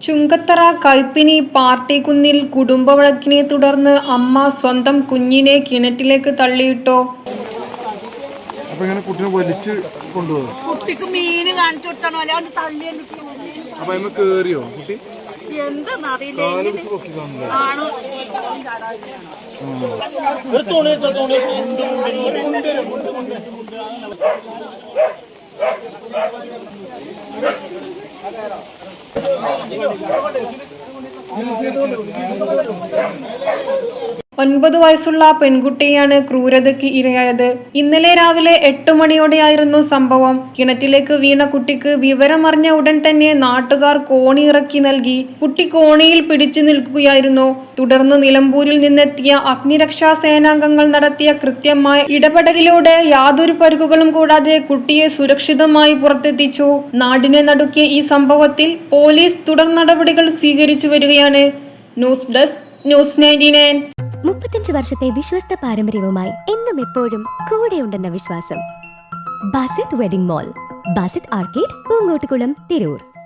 ചുങ്കത്തറ കൈപ്പിനി പാർട്ടിക്കുന്നിൽ കുടുംബവഴക്കിനെ തുടർന്ന് അമ്മ സ്വന്തം കുഞ്ഞിനെ കിണറ്റിലേക്ക് തള്ളിയിട്ടോ? കുട്ടിനെ വലിച്ച് കൊണ്ടുപോകും. കുട്ടിക്ക് മീന് കാണിച്ചു കൊടുത്താണോ കേറിയോ കുട്ടി? ആണോ? 9 വയസ്സുള്ള പെൺകുട്ടിയാണ് ക്രൂരതയ്ക്ക് ഇരയായത്. ഇന്നലെ രാവിലെ 8 മണിയോടെയായിരുന്നു സംഭവം. കിണറ്റിലേക്ക് വീണ കുട്ടിക്ക് വിവരമറിഞ്ഞ ഉടൻ തന്നെ നാട്ടുകാർ കോണി ഇറക്കി നൽകി. കുട്ടി കോണിയിൽ പിടിച്ചു നിൽക്കുകയായിരുന്നു. തുടർന്ന് നിലമ്പൂരിൽ നിന്നെത്തിയ അഗ്നിരക്ഷാ സേനാംഗങ്ങൾ നടത്തിയ കൃത്യമായ ഇടപെടലിലൂടെ യാതൊരു പരുക്കുകളും കൂടാതെ കുട്ടിയെ സുരക്ഷിതമായി പുറത്തെത്തിച്ചു. നാടിനെ നടുക്കിയ ഈ സംഭവത്തിൽ പോലീസ് തുടർ നടപടികൾ സ്വീകരിച്ചു വരികയാണ്. News desk news 99. 35 വർഷത്തെ വിശ്വസ്ത പാരമ്പര്യവുമായി എന്നും എപ്പോഴും കൂടെയുണ്ടെന്ന വിശ്വാസം. Basith Wedding Mall, Basith Arcade, Poongottukulam, Tirur.